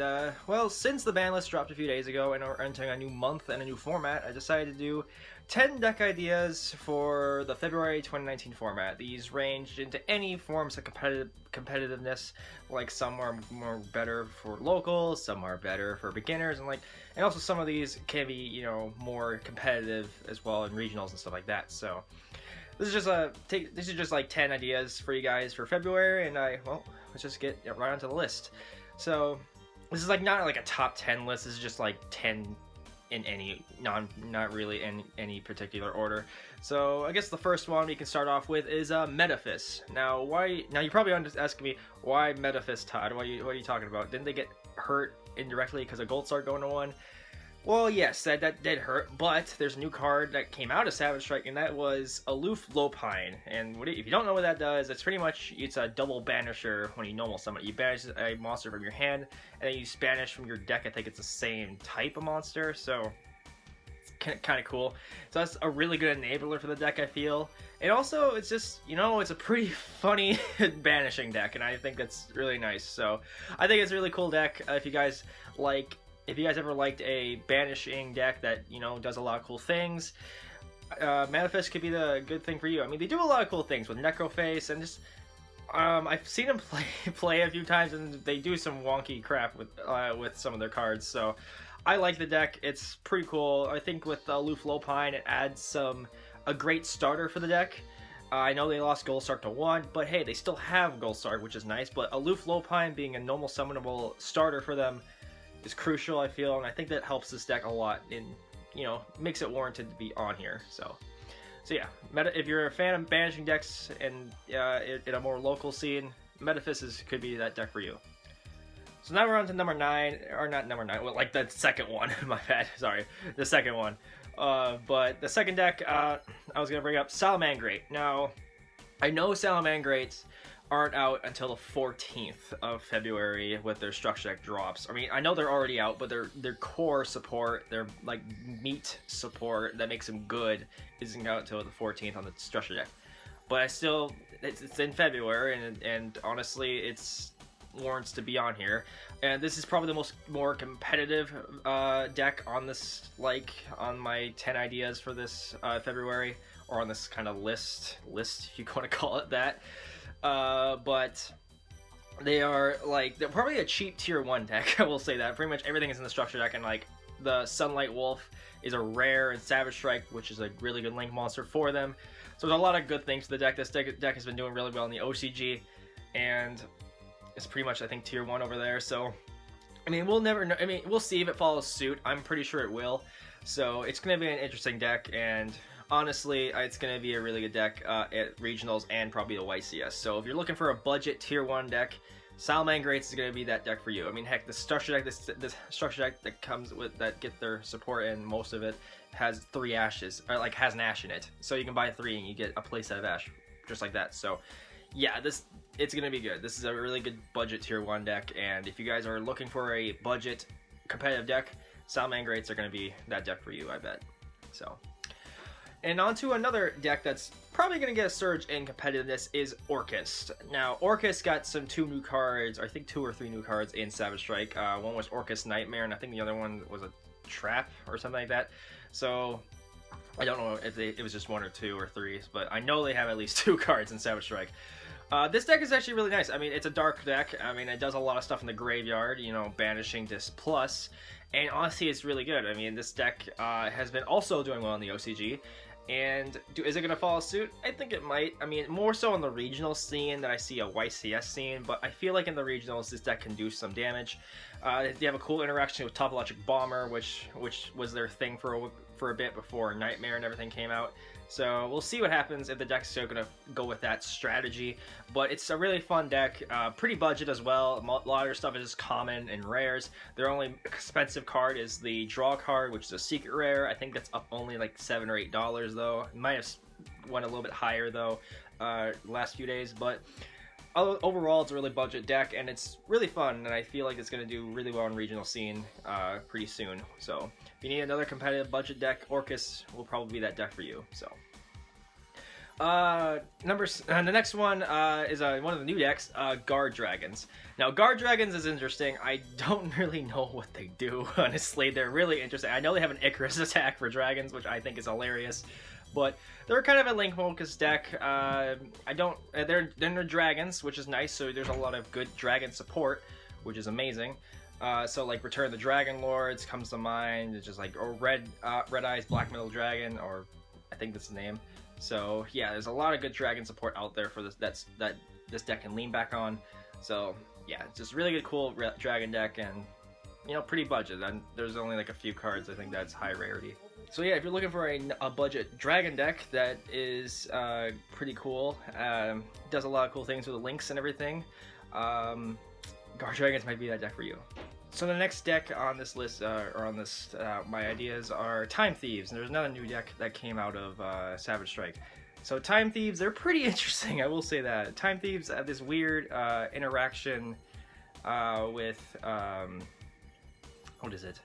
And well, since the ban list dropped a few days ago and we're entering a new month and a new format, I decided to do 10 deck ideas for the February 2019 format. These ranged into any forms of competitiveness, like some are more better for locals, some are better for beginners, and also some of these can be, you know, more competitive as well in regionals and stuff like that. So this is just like 10 ideas for you guys for February, and well, let's just get right onto the list. So this is like not like a top 10 list. This is just like 10 in any not really in any particular order. So I guess the first one we can start off with is Metaphys. Now you're probably asking me, why Metaphys, Todd? What are you talking about? Didn't they get hurt indirectly because of Gold Star going to 1? Well, yes, that did hurt, but there's a new card that came out of Savage Strike, and that was Aloof Lopine. And if you don't know what that does, it's a double banisher when you normal summon it. You banish a monster from your hand, and then you banish from your deck. I think it's the same type of monster, so it's kind of cool. So that's a really good enabler for the deck, I feel. And also, it's just, you know, it's a pretty funny banishing deck, and I think that's really nice. So I think it's a really cool deck. If you guys ever liked a banishing deck that, you know, does a lot of cool things, Metaphys could be the good thing for you. I mean, they do a lot of cool things with Necroface, and just I've seen them play a few times, and they do some wonky crap with some of their cards. So I like the deck. It's pretty cool. I think with Aloof Lopine, it adds a great starter for the deck. I know they lost Goldstark to 1, but hey, they still have Goldstark, which is nice. But Aloof Lopine being a normal summonable starter for them is crucial, I feel, and I think that helps this deck a lot, and, you know, makes it warranted to be on here. So yeah, if you're a fan of banishing decks and in a more local scene, Metaphys could be that deck for you. So now we're on to number 9, or not number 9, well, like the second one. My bad, sorry, the second one. But the second deck, I was gonna bring up Salomon Grace. Now, I know Salomon Grace aren't out until the 14th of February with their structure deck drops. I mean, I know they're already out, but their core support, their like meat support that makes them good, isn't out until the 14th on the structure deck. But it's in February, and honestly, it's warrants to be on here. And this is probably the more competitive deck on this, like on my 10 ideas for this February, or on this kind of list if you want to call it that. But they're probably a cheap tier 1 deck. I will say that. Pretty much everything is in the structure deck, and like the Sunlight Wolf is a rare in Savage Strike, which is a really good link monster for them. So there's a lot of good things to the deck. This deck has been doing really well in the OCG, and it's pretty much, I think, tier 1 over there. So I mean, we'll never know. I mean, we'll see if it follows suit. I'm pretty sure it will. So it's going to be an interesting deck, and honestly, it's going to be a really good deck at regionals and probably the YCS. So if you're looking for a budget tier 1 deck, Salomon Grace is going to be that deck for you. I mean, heck, the structure deck, this structure deck that comes with that get their support, and most of it has 3 ashes, or like has an ash in it. So you can buy 3 and you get a playset of ash, just like that. So yeah, it's going to be good. This is a really good budget tier 1 deck, and if you guys are looking for a budget competitive deck, Salomon Grace are going to be that deck for you, I bet. So. And on to another deck that's probably going to get a surge in competitiveness is Orcas. Now, Orcas got 2 new cards, I think 2 or 3 new cards in Savage Strike. One was Orcas Nightmare, and I think the other one was a Trap or something like that. So I don't know if it was just 1 or 2 or 3, but I know they have at least 2 cards in Savage Strike. This deck is actually really nice. I mean, it's a dark deck. I mean, it does a lot of stuff in the graveyard, you know, banishing this plus. And honestly, it's really good. I mean, this deck has been also doing well in the OCG. And is it going to follow suit? I think it might. I mean, more so in the regional scene than I see a YCS scene, but I feel like in the regionals, this deck can do some damage. They have a cool interaction with Topologic Bomber, which was their thing for a bit before Nightmare and everything came out. So we'll see what happens if the deck's still going to go with that strategy. But it's a really fun deck, pretty budget as well. A lot of their stuff is just common and rares. Their only expensive card is the draw card, which is a secret rare. I think that's up only like $7 or $8 though. It might have went a little bit higher though last few days. But overall, it's a really budget deck, and it's really fun, and I feel like it's going to do really well in regional scene pretty soon. So if you need another competitive budget deck, Orcas will probably be that deck for you. So The next one is one of the new decks, Guard Dragons. Now, Guard Dragons is interesting. I don't really know what they do, honestly. They're really interesting. I know they have an Icarus attack for dragons, which I think is hilarious, but they're kind of a link focus deck. They're dragons, which is nice, so there's a lot of good dragon support, which is amazing. So like Return the Dragon Lords comes to mind. It's just like, or Red Eyes Black Metal Dragon, or I think that's the name. So yeah, there's a lot of good dragon support out there for this that this deck can lean back on. So yeah, it's just really good, cool dragon deck, and you know, pretty budget. And there's only like a few cards I think that's high rarity. So yeah, if you're looking for a budget dragon deck that is pretty cool, does a lot of cool things with the links and everything, Guard Dragons might be that deck for you. So the next deck on this list, my ideas are Time Thieves. And there's another new deck that came out of Savage Strike. So Time Thieves, they're pretty interesting, I will say that. Time Thieves have this weird interaction with, what is it?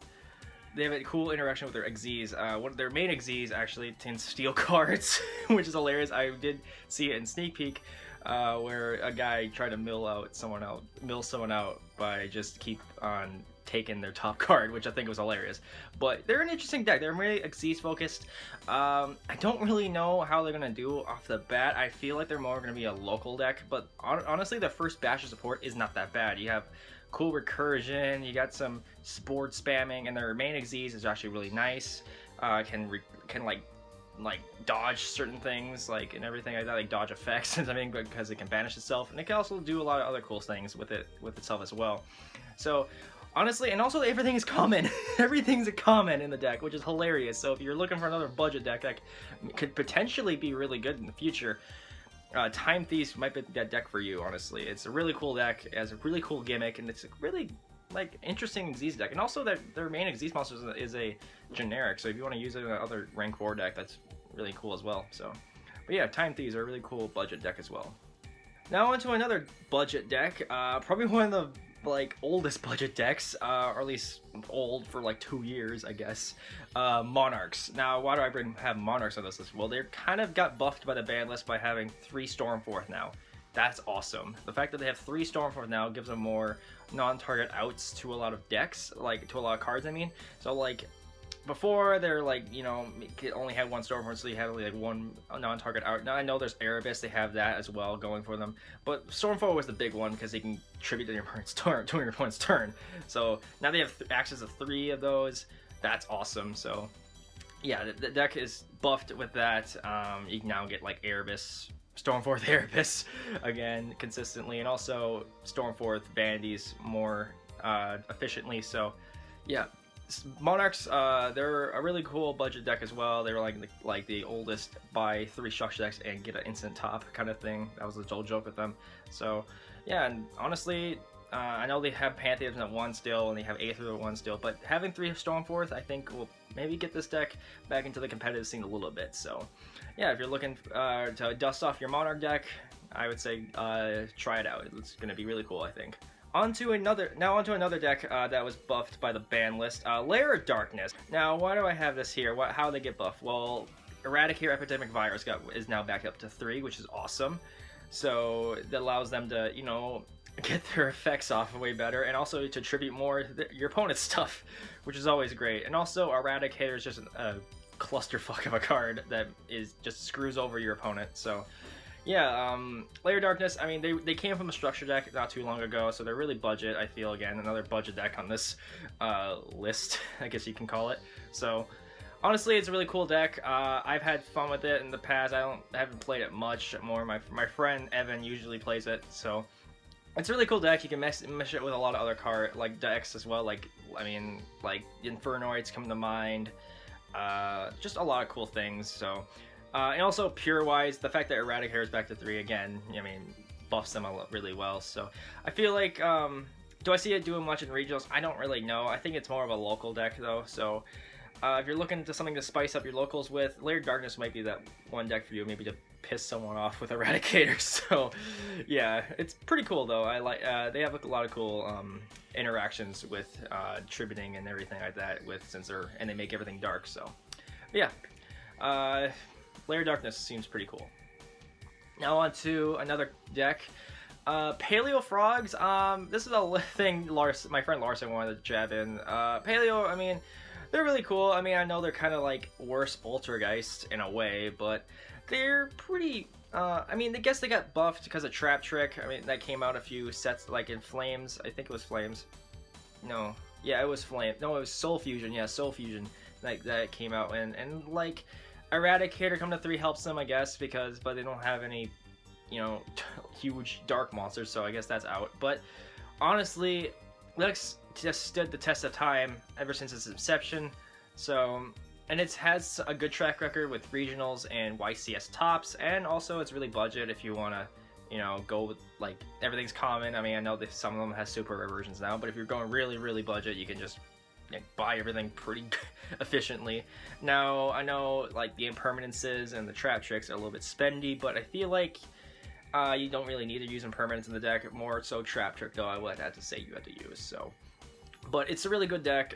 They have a cool interaction with their Xyz. One of their main Xyz actually can steal cards, which is hilarious. I did see it in Sneak Peek, where a guy tried to mill someone out by just keep on taking their top card, which I think was hilarious. But they're an interesting deck. They're really Xyz focused. I don't really know how they're gonna do off the bat. I feel like they're more gonna be a local deck, but honestly, the first batch of support is not that bad. You have cool recursion, you got some sport spamming, and their main Xyz is actually really nice. Can like dodge certain things, like, and everything like that, like dodge effects and something, because it can banish itself, and it can also do a lot of other cool things with itself as well. So honestly, and also everything is common. Everything's a common in the deck, which is hilarious. So if you're looking for another budget deck that could potentially be really good in the future, Time Thieves might be that deck for you. Honestly, it's a really cool deck. It has a really cool gimmick, and it's a really like interesting Xyz deck. And also their main Xyz monster is a generic, so if you want to use it in another rank 4 deck, that's really cool as well. So, but yeah, Time Thieves are a really cool budget deck as well. Now onto another budget deck, probably one of the like oldest budget decks, or at least old for like 2 years, I guess. Monarchs. Now, why do I have Monarchs on this list? Well, they kind of got buffed by the ban list by having 3 Stormforth now. That's awesome. The fact that they have 3 Stormforth now gives them more non-target outs to a lot of decks, like to a lot of cards, I mean. So like before, they're like, you know, only had 1 Stormforth, so you had only like 1 non-target out. Now I know there's Erebus, they have that as well going for them, but Stormforth was the big one because they can tribute to your opponent's turn. So now they have access to 3 of those. That's awesome. So yeah, the deck is buffed with that. You can now get like Erebus, Stormforth Erebus again consistently, and also Stormforth Vanities more efficiently. So yeah, Monarchs, they're a really cool budget deck as well. They were like the oldest buy 3 structure decks and get an instant top kind of thing. That was the whole joke with them. So yeah, and honestly, I know they have Pantheons at 1 still, and they have Aether at 1 still, but having 3 Stormforth, I think, will maybe get this deck back into the competitive scene a little bit. So yeah, if you're looking to dust off your Monarch deck, I would say try it out. It's going to be really cool, I think. Onto another deck that was buffed by the ban list, Lair of Darkness. Now, why do I have this here? How did they get buffed? Well, Eradicate Epidemic Virus is now back up to 3, which is awesome. So that allows them to, you know, get their effects off way better, and also to tribute more to your opponent's stuff, which is always great. And also, Eradicator is just a clusterfuck of a card that just screws over your opponent. So yeah, Lair of Darkness, I mean, they came from a structure deck not too long ago, so they're really budget, I feel. Again, another budget deck on this list, I guess you can call it. So honestly, it's a really cool deck. I've had fun with it in the past. I haven't played it much more. My friend Evan usually plays it, so it's a really cool deck. You can mesh it with a lot of other decks as well. Like, I mean, like Infernoids come to mind. Just a lot of cool things. So, and also Pure-wise, the fact that Eradicator is back to 3 again, I mean, buffs them really well. So I feel like, do I see it doing much in regionals? I don't really know. I think it's more of a local deck though. So if you're looking to something to spice up your locals with, Lair of Darkness might be that one deck for you, maybe to piss someone off with Eradicator. So yeah, it's pretty cool though. I like they have a lot of cool interactions with tributing and everything like that and they make everything dark. So yeah, Lair of Darkness seems pretty cool. Now on to another deck. Paleo Frogs. This is a thing my friend Larson wanted to jab in. Paleo, I mean, they're really cool. I mean, I know they're kind of like worse Poltergeist in a way, but they're pretty... I mean, I guess they got buffed because of Trap Trick. I mean, that came out a few sets, like in Flames. I think it was Flames. No. Yeah, it was Flame. No, it was Soul Fusion. Yeah, Soul Fusion. Like, that came out. And like, Eradicator come to 3 helps them, I guess, but they don't have any, you know, huge dark monsters, so I guess that's out. But honestly, Lux just stood the test of time ever since its inception. So, and it has a good track record with regionals and YCS tops, and also it's really budget if you want to, you know, go with, like, everything's common. I mean, I know that some of them has super rare versions now, but if you're going really, really budget, you can just buy everything pretty efficiently. Now, I know, like, the impermanences and the trap tricks are a little bit spendy, but I feel like you don't really need to use impermanence in the deck. More so trap trick, though, I would have to say you have to use. So, but it's a really good deck.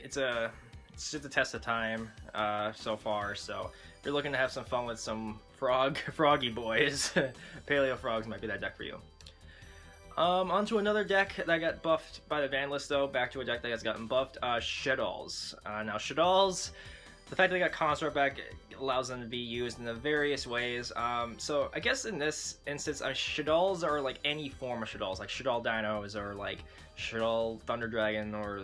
It's just a test of time so far. So if you're looking to have some fun with some froggy boys, Paleo Frogs might be that deck for you. Onto another deck that got buffed by the Banlist, though. Back to a deck that has gotten buffed. Shaddolls. Now Shaddolls, the fact that they got Construct back allows them to be used in the various ways. So I guess in this instance, Shaddolls are like any form of Shaddolls, like Shaddol Dinos or like Shaddol Thunder Dragon or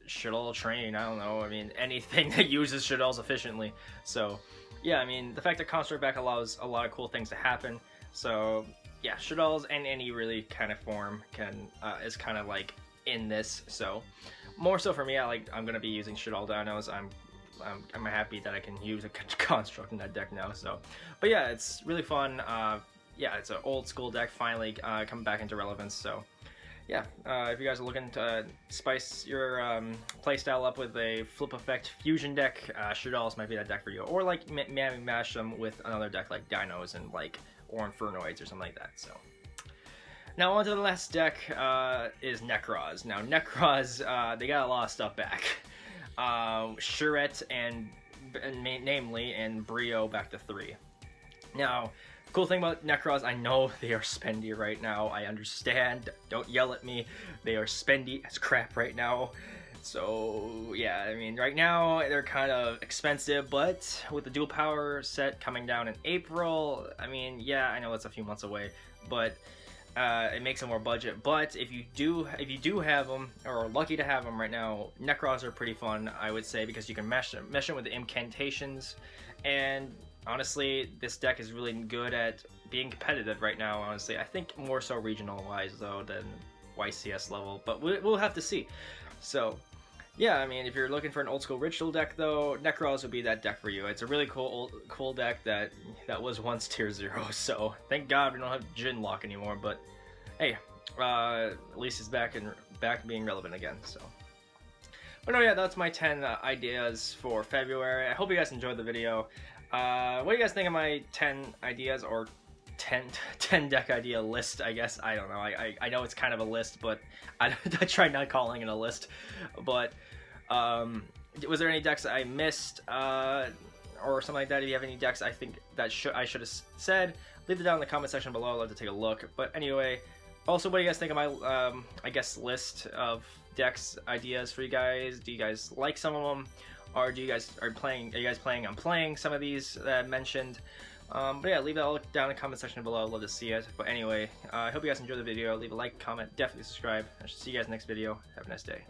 Shaddol Train. I don't know. I mean, anything that uses Shaddolls efficiently. So yeah, I mean, the fact that Construct back allows a lot of cool things to happen. So yeah, Shaddolls in any really kind of form is kind of like in this. So more so for me, I'm gonna be using Shaddol Dinos. I'm happy that I can use a Construct in that deck now. So, but yeah, it's really fun. Yeah, it's an old school deck finally coming back into relevance. So yeah, if you guys are looking to spice your playstyle up with a flip effect fusion deck, Shaddolls might be that deck for you. Or like mash them with another deck like Dinos and like or Infernoids or something like that. So now on to the last deck is Necros. Now Necros, they got a lot of stuff back. Charette and namely and Brio back to 3. Now, cool thing about Necros, I know they are spendy right now. I understand. Don't yell at me. They are spendy as crap right now. So yeah, I mean, right now they're kind of expensive, but with the dual power set coming down in April, I mean, yeah, I know it's a few months away, but it makes it more budget. But if you do have them, or are lucky to have them right now, Necros are pretty fun, I would say, because you can mesh them with the incantations. And honestly, this deck is really good at being competitive right now. Honestly, I think more so regional wise though than YCS level, but we'll have to see. So yeah, I mean, if you're looking for an old school ritual deck though, Necros would be that deck for you. It's a really cool deck that was once tier 0, so thank God we don't have Jinlock anymore, but hey, at least it's back being relevant again. So, but no, yeah, that's my 10 ideas for February. I hope you guys enjoyed the video. What do you guys think of my 10 ideas, or 10 deck idea list, I guess? I don't know. I know it's kind of a list, but I try not calling it a list. But was there any decks I missed or something like that? If you have any decks I think that I should have said, leave it down in the comment section below. I'd love to take a look. But anyway, also, what do you guys think of my I guess list of decks ideas for you guys? Do you guys like some of them, or are you guys planning on playing some of these that I mentioned? But yeah, leave that all down in the comment section below. I'd love to see it. But anyway, I hope you guys enjoyed the video. Leave a like, comment, definitely subscribe. I should see you guys next video. Have a nice day.